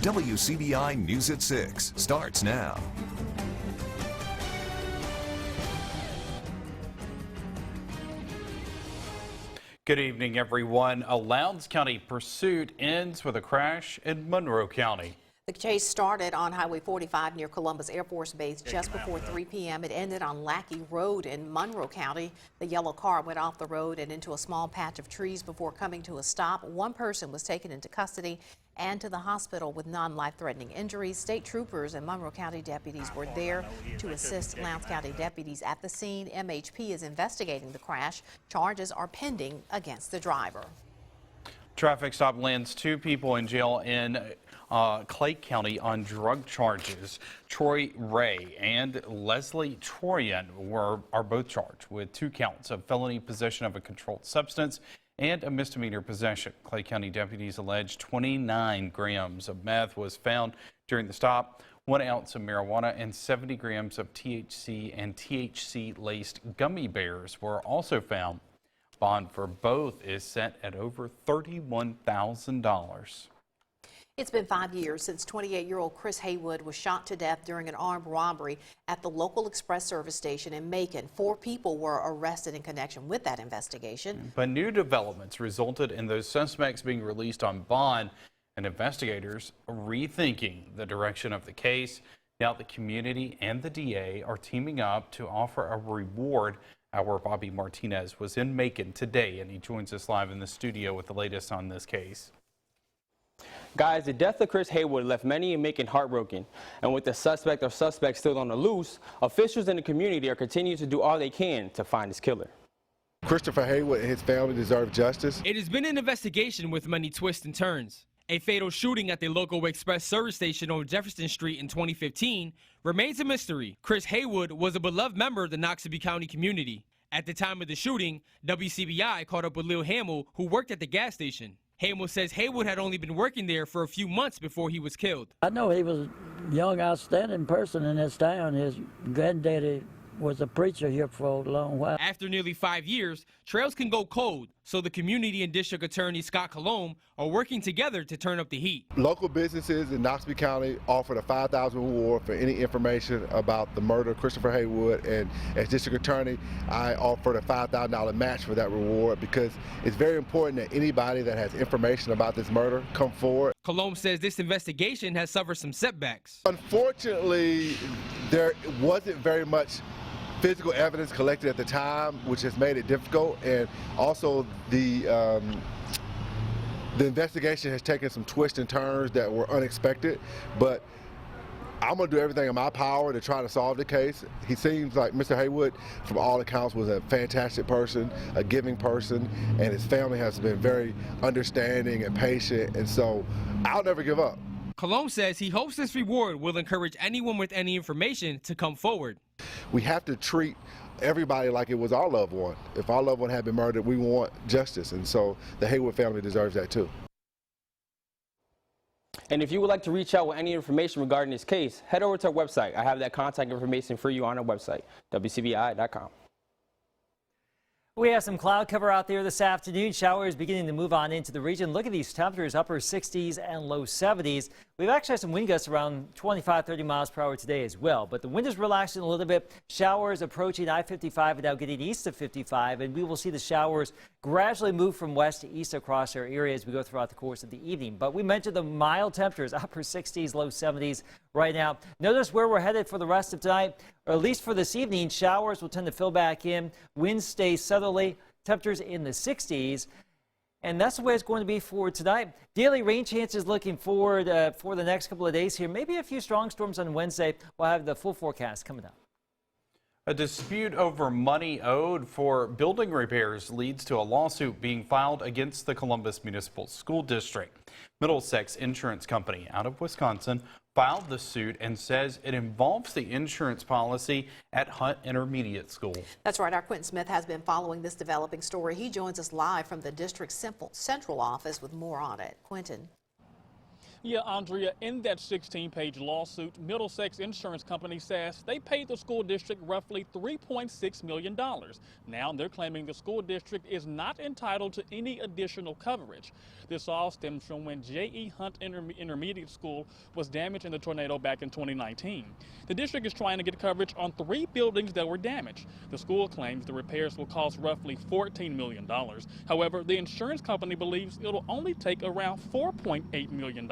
WCBI News at 6 starts now. Good evening, everyone. A Lowndes County pursuit ends with a crash in Monroe County. The chase started on Highway 45 near Columbus Air Force Base just before 3 p.m. It ended on Lackey Road in Monroe County. The yellow car went off the road and into a small patch of trees before coming to a stop. One person was taken into custody and to the hospital with non-life-threatening injuries. State troopers and Monroe County deputies were there to assist Lowndes County deputies at the scene. MHP is investigating the crash. Charges are pending against the driver. Traffic stop lands 2 people in jail in Clay County on drug charges. Troy Ray and Leslie Troyan are both charged with 2 counts of felony possession of a controlled substance and a misdemeanor possession. Clay County deputies allege 29 grams of meth was found during the stop. 1 ounce of marijuana and 70 grams of THC and THC-laced gummy bears were also found. Bond for both is set at over $31,000. It's been 5 years since 28-year-old Chris Haywood was shot to death during an armed robbery at the local express service station in Macon. 4 people were arrested in connection with that investigation. But new developments resulted in those suspects being released on bond and investigators rethinking the direction of the case. Now the community and the DA are teaming up to offer a reward. Our Bobby Martinez was in Macon today, and he joins us live in the studio with the latest on this case. Guys, the death of Chris Haywood left many in Macon heartbroken, and with the suspect or suspects still on the loose, officials in the community are continuing to do all they can to find his killer. Christopher Haywood and his family deserve justice. It has been an investigation with many twists and turns. A fatal shooting at the local express service station on Jefferson Street in 2015 remains a mystery. Chris Haywood was a beloved member of the Noxubee County community. At the time of the shooting, WCBI caught up with Lil Hamill, who worked at the gas station. Hamill says Haywood had only been working there for a few months before he was killed. I know he was a young, outstanding person in this town. His granddaddy was a preacher here for a long while. After nearly 5 years, trails can go cold, so the community and district attorney Scott Colomb are working together to turn up the heat. Local businesses in Noxubee County offered a $5,000 reward for any information about the murder of Christopher Haywood, and as district attorney, I offered a $5,000 match for that reward because it's very important that anybody that has information about this murder come forward. Colomb says this investigation has suffered some setbacks. Unfortunately, there wasn't very much physical evidence collected at the time, which has made it difficult, and also the investigation has taken some twists and turns that were unexpected, but I'm going to do everything in my power to try to solve the case. He seems like Mr. Haywood, from all accounts, was a fantastic person, a giving person, and his family has been very understanding and patient, and so I'll never give up. Colomb says he hopes this reward will encourage anyone with any information to come forward. We have to treat everybody like it was our loved one. If our loved one had been murdered, we want justice, and so the Haywood family deserves that too. And if you would like to reach out with any information regarding this case, head over to our website. I have that contact information for you on our website, WCBI.com. We have some cloud cover out there this afternoon. Showers beginning to move on into the region. Look at these temperatures, upper 60s and low 70s. We've actually had some wind gusts around 25, 30 miles per hour today as well. But the wind is relaxing a little bit. Showers approaching I-55 and now getting east of 55. And we will see the showers gradually move from west to east across our area as we go throughout the course of the evening. But we mentioned the mild temperatures, upper 60s, low 70s right now. Notice where we're headed for the rest of tonight, or at least for this evening. Showers will tend to fill back in. Winds stay southerly, temperatures in the 60s. And that's the way it's going to be for tonight. Daily rain chances looking forward for the next couple of days here. Maybe a few strong storms on Wednesday. We'll have the full forecast coming up. A dispute over money owed for building repairs leads to a lawsuit being filed against the Columbus Municipal School District. Middlesex Insurance Company out of Wisconsin filed the suit and says it involves the insurance policy at Hunt Intermediate School. That's right. Our Quentin Smith has been following this developing story. He joins us live from the district's central office with more on it. Quentin. Yeah, Andrea, in that 16-page lawsuit, Middlesex Insurance Company says they paid the school district roughly $3.6 million. Now they're claiming the school district is not entitled to any additional coverage. This all stems from when J.E. Hunt Intermediate School was damaged in the tornado back in 2019. The district is trying to get coverage on 3 buildings that were damaged. The school claims the repairs will cost roughly $14 million. However, the insurance company believes it'll only take around $4.8 million.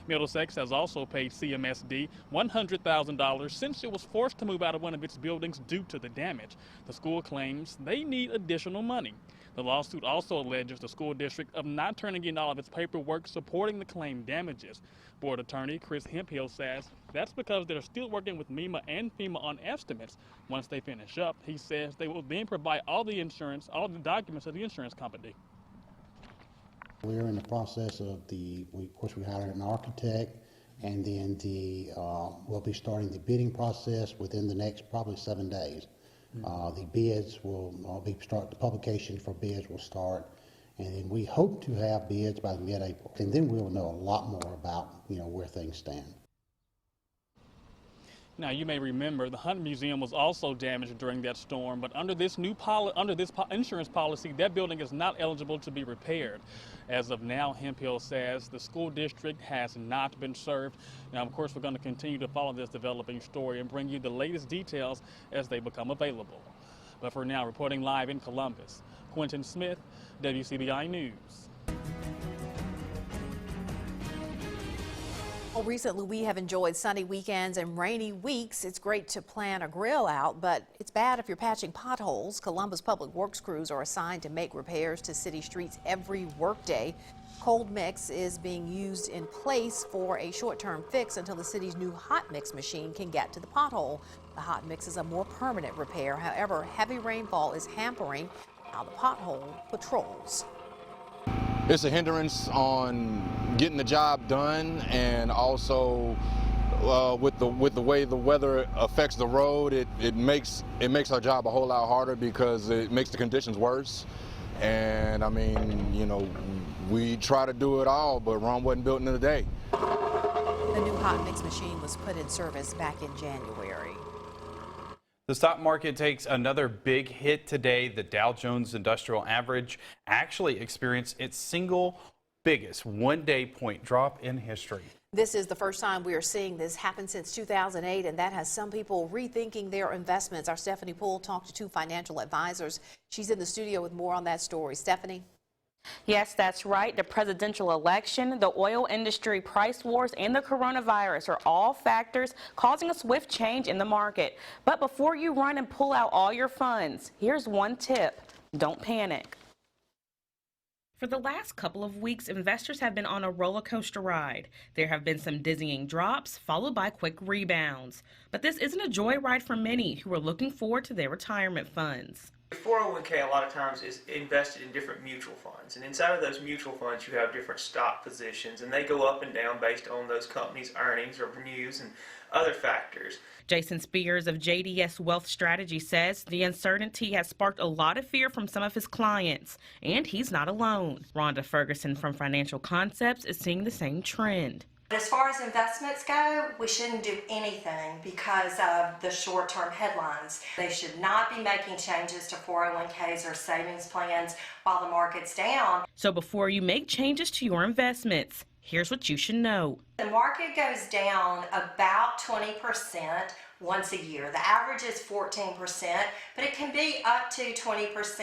Middlesex has also paid CMSD $100,000 since it was forced to move out of one of its buildings due to the damage. The school claims they need additional money. The lawsuit also alleges the school district of not turning in all of its paperwork supporting the claimed damages. Board attorney Chris Hemphill says that's because they're still working with MEMA and FEMA on estimates. Once they finish up, he says they will then provide all the documents to the insurance company. We're in the process of of course we hired an architect, and then we'll be starting the bidding process within the next probably 7 days. The bids will the publication for bids will start, and then we hope to have bids by mid-April, and then we'll know a lot more about where things stand. Now, you may remember the Hunt Museum was also damaged during that storm, but under this new insurance policy, that building is not eligible to be repaired. As of now, Hemphill says the school district has not been served. Now, of course, we're going to continue to follow this developing story and bring you the latest details as they become available. But for now, reporting live in Columbus, Quentin Smith, WCBI News. Well, recently we have enjoyed sunny weekends and rainy weeks. It's great to plan a grill out, but it's bad if you're patching potholes. Columbus Public Works crews are assigned to make repairs to city streets every workday. Cold mix is being used in place for a short-term fix until the city's new hot mix machine can get to the pothole. The hot mix is a more permanent repair. However, heavy rainfall is hampering how the pothole patrols. It's a hindrance on getting the job done, and also with the way the weather affects the road, it makes our job a whole lot harder because it makes the conditions worse. And I mean, we try to do it all, but Rome wasn't built in a day. The new hot mix machine was put in service back in January. The stock market takes another big hit today. The Dow Jones Industrial Average actually experienced its single biggest one-day point drop in history. This is the first time we are seeing this happen since 2008, and that has some people rethinking their investments. Our Stephanie Poole talked to 2 financial advisors. She's in the studio with more on that story. Stephanie? Yes, that's right. The presidential election, the oil industry price wars, and the coronavirus are all factors causing a swift change in the market. But before you run and pull out all your funds, here's one tip. Don't panic. For the last couple of weeks, investors have been on a roller coaster ride. There have been some dizzying drops, followed by quick rebounds. But this isn't a joyride for many who are looking forward to their retirement funds. 401k a lot of times is invested in different mutual funds, and inside of those mutual funds you have different stock positions, and they go up and down based on those companies' earnings or news and other factors. Jason Spears of JDS Wealth Strategy says the uncertainty has sparked a lot of fear from some of his clients, and he's not alone. Rhonda Ferguson from Financial Concepts is seeing the same trend. As far as investments go, we shouldn't do anything because of the short-term headlines. They should not be making changes to 401ks or savings plans while the market's down. So before you make changes to your investments, here's what you should know. The market goes down about 20% once a year. The average is 14%, but it can be up to 20%.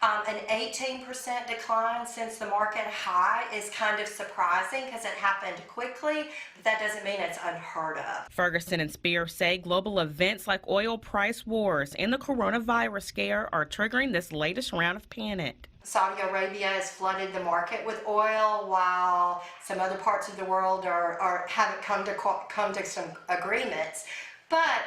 An 18% decline since the market high is kind of surprising because it happened quickly, but that doesn't mean it's unheard of. Ferguson and Spear say global events like oil price wars and the coronavirus scare are triggering this latest round of panic. Saudi Arabia has flooded the market with oil, while some other parts of the world haven't come to some agreements. But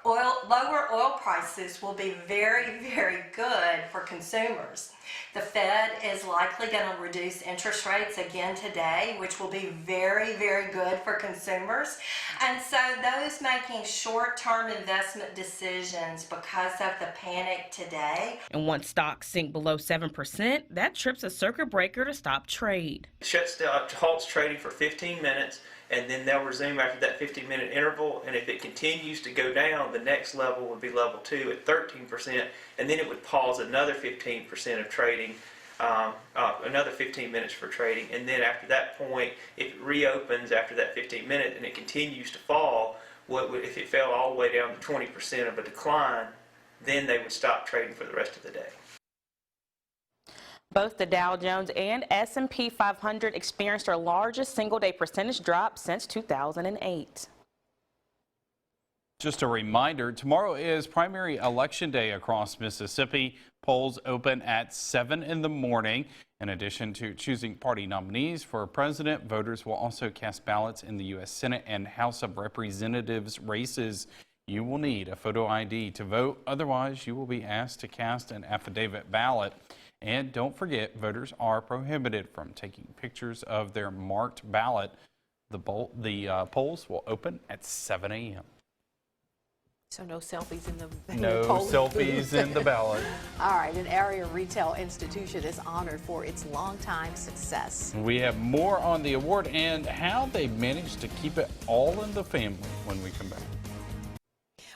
lower oil prices will be very, very good for consumers. The Fed is likely going to reduce interest rates again today, which will be very, very good for consumers. And so those making short-term investment decisions because of the panic today. And once stocks sink below 7%, that trips a circuit breaker to stop trade. It shuts down, halts trading for 15 minutes, and then they'll resume after that 15-minute interval. And if it continues to go down, the next level would be level 2 at 13%, and then it would pause another 15% of trading, another 15 minutes for trading. And then after that point, if it reopens after that 15 minutes and it continues to fall, if it fell all the way down to 20% of a decline, then they would stop trading for the rest of the day. Both the Dow Jones and S&P 500 experienced their largest single-day percentage drop since 2008. Just a reminder, tomorrow is primary election day across Mississippi. Polls open at 7 in the morning. In addition to choosing party nominees for president, voters will also cast ballots in the U.S. Senate and House of Representatives races. You will need a photo ID to vote. Otherwise, you will be asked to cast an affidavit ballot. And don't forget, voters are prohibited from taking pictures of their marked ballot. The polls will open at 7 a.m. So no selfies in the No selfies in the ballot. All right, an area retail institution is honored for its longtime success. We have more on the award and how they managed to keep it all in the family when we come back.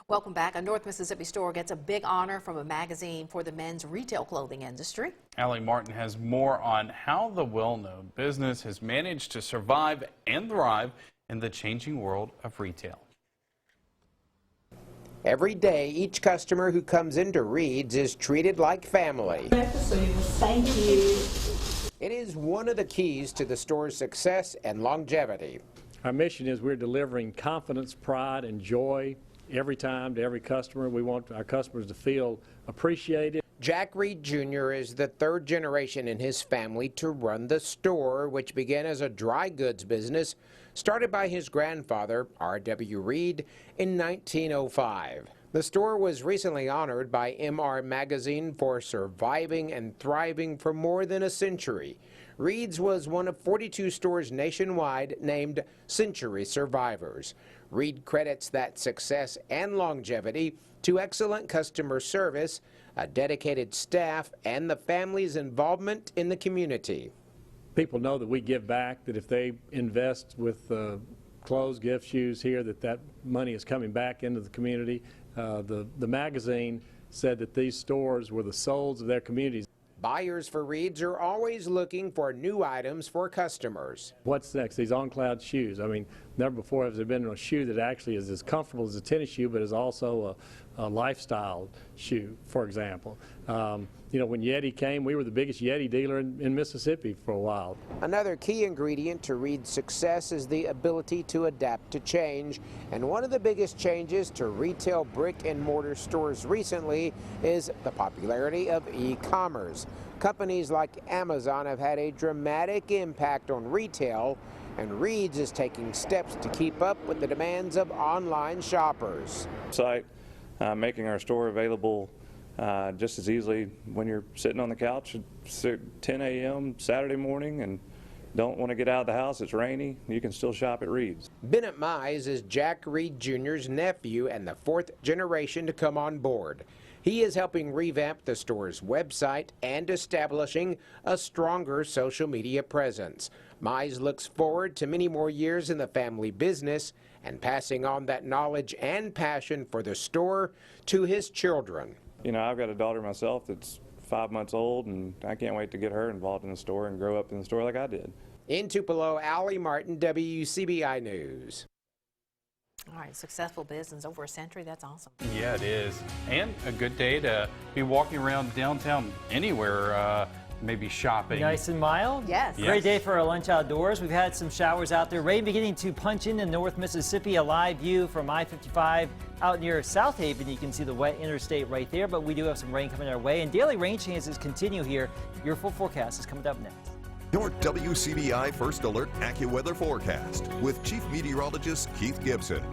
Welcome back. A North Mississippi store gets a big honor from a magazine for the men's retail clothing industry. Allie Martin has more on how the well-known business has managed to survive and thrive in the changing world of retail. Every day, each customer who comes into Reed's is treated like family. Thank you. It is one of the keys to the store's success and longevity. Our mission is we're delivering confidence, pride, and joy every time to every customer. We want our customers to feel appreciated. Jack Reed Jr. is the third generation in his family to run the store, which began as a dry goods business started by his grandfather, R.W. Reed, in 1905. The store was recently honored by MR Magazine for surviving and thriving for more than a century. Reed's was one of 42 stores nationwide named Century Survivors. Reed credits that success and longevity to excellent customer service, a dedicated staff, and the family's involvement in the community. People know that we give back, that if they invest with clothes, gifts, shoes here, that money is coming back into the community. The magazine said that these stores were the souls of their communities. Buyers for Reed's are always looking for new items for customers. What's next? These on-cloud shoes. I mean, never before has there been a shoe that actually is as comfortable as a tennis shoe, but is also a lifestyle shoe, for example. You know, when Yeti came, we were the biggest Yeti dealer in Mississippi for a while. Another key ingredient to Reed's success is the ability to adapt to change. And one of the biggest changes to retail brick and mortar stores recently is the popularity of e-commerce. Companies like Amazon have had a dramatic impact on retail, and Reed's is taking steps to keep up with the demands of online shoppers. Making our store available just as easily when you're sitting on the couch at 10 a.m. Saturday morning and don't want to get out of the house, it's rainy, you can still shop at Reed's. Bennett Mize is Jack Reed Jr.'s nephew and the fourth generation to come on board. He is helping revamp the store's website and establishing a stronger social media presence. Mize looks forward to many more years in the family business and passing on that knowledge and passion for the store to his children. You know, I've got a daughter myself that's 5 months old, and I can't wait to get her involved in the store and grow up in the store like I did. In Tupelo, Allie Martin, WCBI News. All right, successful business over a century. That's awesome. Yeah, it is. And a good day to be walking around downtown anywhere, maybe shopping. Nice and mild. Yes. Great day for a lunch outdoors. We've had some showers out there. Rain beginning to punch into North Mississippi. A live view from I-55 out near South Haven. You can see the wet interstate right there, but we do have some rain coming our way. And daily rain chances continue here. Your full forecast is coming up next. Your WCBI First Alert AccuWeather forecast with Chief Meteorologist Keith Gibson.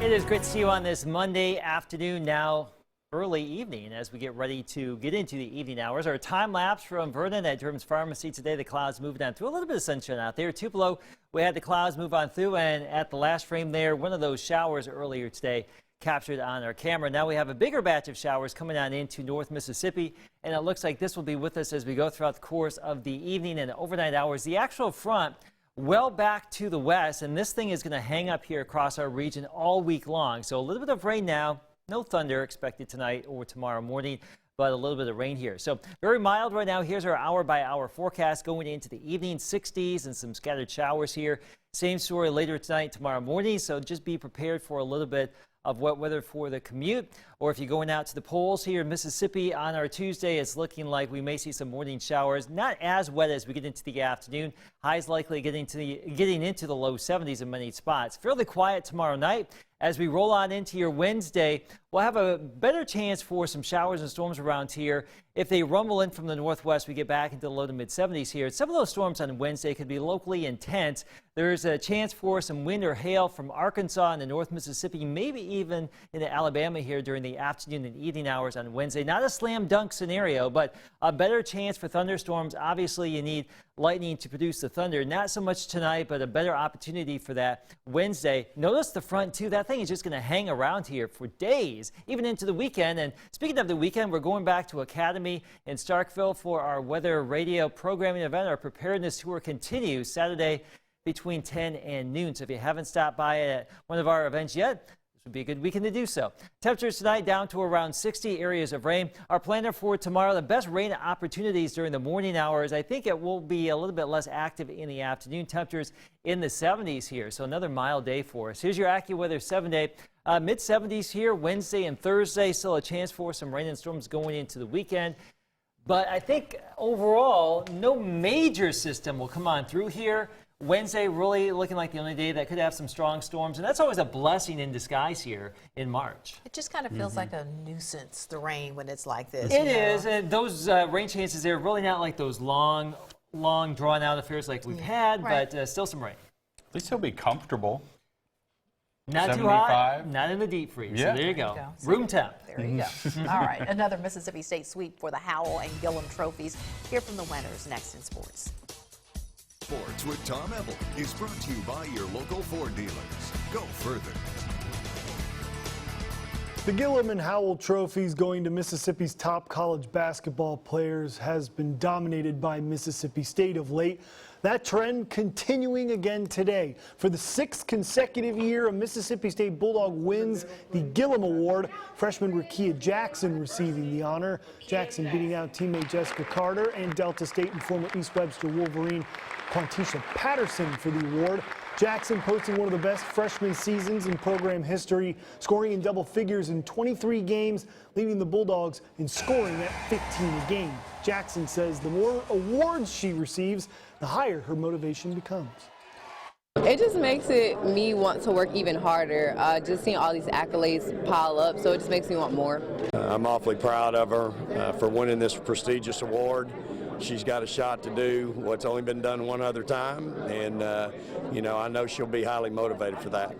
It is great to see you on this Monday afternoon. Now early evening as we get ready to get into the evening hours. Our time lapse from Vernon at Durham's Pharmacy today. The clouds moving on through. A little bit of sunshine out there. Tupelo, we had the clouds move on through, and at the last frame there, one of those showers earlier today captured on our camera. Now we have a bigger batch of showers coming on into North Mississippi, and it looks like this will be with us as we go throughout the course of the evening and overnight hours. The actual front well back to the west, and this thing is going to hang up here across our region all week long. So a little bit of rain now, no thunder expected tonight or tomorrow morning, but a little bit of rain here. So very mild right now. Here's our hour-by-hour forecast going into the evening, 60s and some scattered showers here. Same story later tonight, tomorrow morning, so just be prepared for a little bit of wet weather for the commute. Or if you're going out to the polls here in Mississippi on our Tuesday, it's looking like we may see some morning showers. Not as wet as we get into the afternoon. Highs likely getting into the low 70s in many spots. Fairly quiet tomorrow night. As we roll on into your Wednesday, we'll have a better chance for some showers and storms around here. If they rumble in from the northwest, we get back into the low to mid 70s here. Some of those storms on Wednesday could be locally intense. There's a chance for some wind or hail from Arkansas and the North Mississippi, maybe even into Alabama here during the afternoon and evening hours on Wednesday. Not a slam dunk scenario, but a better chance for thunderstorms. Obviously, you need lightning to produce the thunder. Not so much tonight, but a better opportunity for that Wednesday. Notice the front too. That thing is just going to hang around here for days, even into the weekend. And speaking of the weekend, we're going back to Academy in Starkville for our weather radio programming event. Our preparedness tour continues Saturday between 10 and noon. So if you haven't stopped by at one of our events yet, this would be a good weekend to do so. Temperatures tonight down to around 60, areas of rain. Our planner for tomorrow, the best rain opportunities during the morning hours. I think it will be a little bit less active in the afternoon. Temperatures in the 70s here, so another mild day for us. Here's your AccuWeather 7-day. Mid 70s here Wednesday and Thursday. Still a chance for some rain and storms going into the weekend. But I think overall, no major system will come on through here. Wednesday really looking like the only day that could have some strong storms, and that's always a blessing in disguise here in March. It just kind of feels like a nuisance, the rain, when it's like this. It is, and those rain chances, they're really not like those long drawn-out affairs like we've had, Right. but still some rain. At least he'll be comfortable. Not 75. too hot, not in the deep freeze. Yeah. So there you go. So Room temp. There you go. All right, another Mississippi State sweep for the Howell and Gillum trophies. Hear from the winners next in sports. Sports with Tom Ebel is brought to you by your local Ford dealers. Go further. The Gillum and Howell trophies going to Mississippi's top college basketball players has been dominated by Mississippi State of late. That trend continuing again today. For the 6th consecutive year, a Mississippi State Bulldog wins the Gillum Award. Freshman Rakia Jackson receiving the honor. Jackson beating out teammate Jessica Carter and Delta State and former East Webster Wolverine Quantisha Patterson for the award. Jackson posting one of the best freshman seasons in program history, scoring in double figures in 23 games, leading the Bulldogs in scoring at 15 a game. Jackson says the more awards she receives, the higher her motivation becomes. It just makes me want to work even harder, just seeing all these accolades pile up, so it just makes me want more. I'm awfully proud of her for winning this prestigious award. She's got a shot to do what's only been done one other time, and I know she'll be highly motivated for that.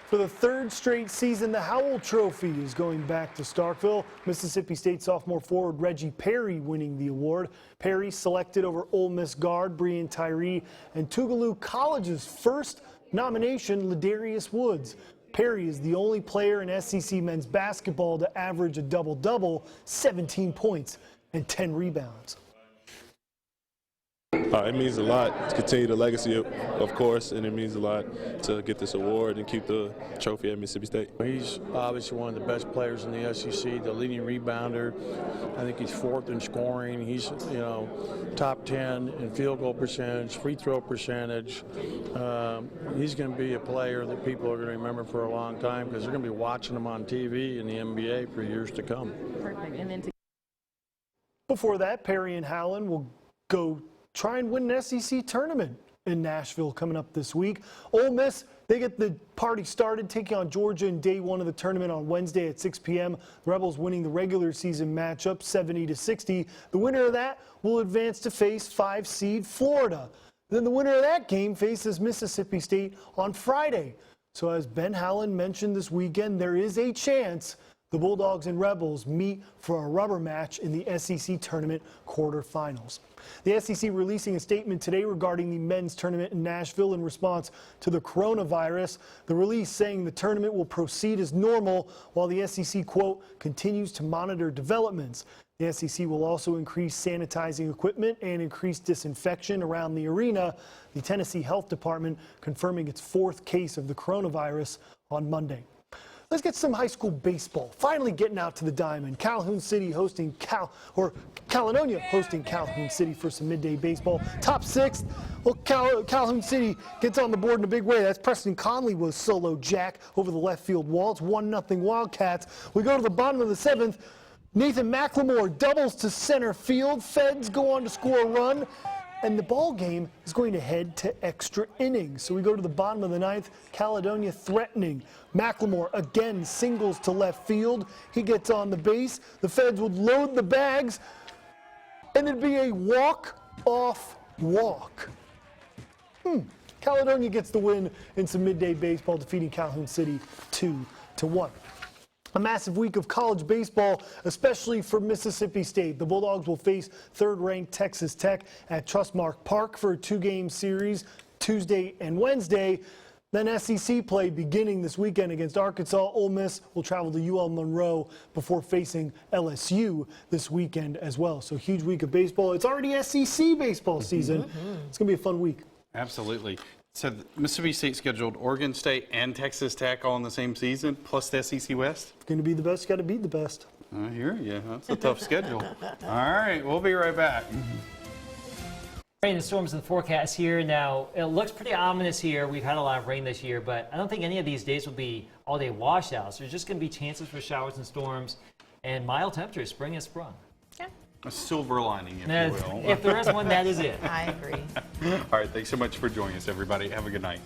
For the 3rd straight season, the Howell Trophy is going back to Starkville. Mississippi State sophomore forward Reggie Perry winning the award. Perry selected over Ole Miss guard Brean Tyree and Tougaloo College's first nomination, Ladarius Woods. Perry is the only player in SEC men's basketball to average a double-double, 17 points and 10 rebounds. It means a lot to continue the legacy, of course, and it means a lot to get this award and keep the trophy at Mississippi State. He's obviously one of the best players in the SEC, the leading rebounder. I think he's 4th in scoring. He's, top 10 in field goal percentage, free throw percentage. He's going to be a player that people are going to remember for a long time because they're going to be watching him on TV in the NBA for years to come. Before that, Perry and Howland will go try and win an SEC tournament in Nashville coming up this week. Ole Miss, they get the party started, taking on Georgia in day 1 of the tournament on Wednesday at 6 p.m. The Rebels winning the regular season matchup 70-60. The winner of that will advance to face 5 seed Florida. Then the winner of that game faces Mississippi State on Friday. So as Ben Howland mentioned this weekend, there is a chance the Bulldogs and Rebels meet for a rubber match in the SEC tournament quarterfinals. The SEC releasing a statement today regarding the men's tournament in Nashville in response to the coronavirus. The release saying the tournament will proceed as normal while the SEC, quote, continues to monitor developments. The SEC will also increase sanitizing equipment and increase disinfection around the arena. The Tennessee Health Department confirming its 4th case of the coronavirus on Monday. Let's get some high school baseball. Finally getting out to the Diamond. Calhoun City hosting Caledonia hosting Calhoun City for some midday baseball. Top 6th. Well, Calhoun City gets on the board in a big way. That's Preston Conley with solo jack over the left field wall. It's 1-0 Wildcats. We go to the bottom of the 7th. Nathan McLemore doubles to center field. Feds go on to score a run. And the ball game is going to head to extra innings. So we go to the bottom of the 9th, Caledonia threatening. McLemore again singles to left field. He gets on the base. The Feds would load the bags, and it'd be a walk-off walk. Caledonia gets the win in some midday baseball, defeating Calhoun City 2-1. A massive week of college baseball, especially for Mississippi State. The Bulldogs will face 3rd-ranked Texas Tech at Trustmark Park for a 2-game series Tuesday and Wednesday. Then SEC play beginning this weekend against Arkansas. Ole Miss will travel to UL Monroe before facing LSU this weekend as well. So huge week of baseball. It's already SEC baseball season. It's going to be a fun week. Absolutely. So Mississippi State scheduled Oregon State and Texas Tech all in the same season, plus the SEC West. Going to be the best, got to beat the best. I hear you. That's a tough schedule. All right, we'll be right back. Rain and storms in the forecast here. Now, it looks pretty ominous here. We've had a lot of rain this year, but I don't think any of these days will be all-day washouts. There's just going to be chances for showers and storms and mild temperatures, spring has sprung. A silver lining, if you will. If there is one, that is it. I agree. All right, thanks so much for joining us, everybody. Have a good night.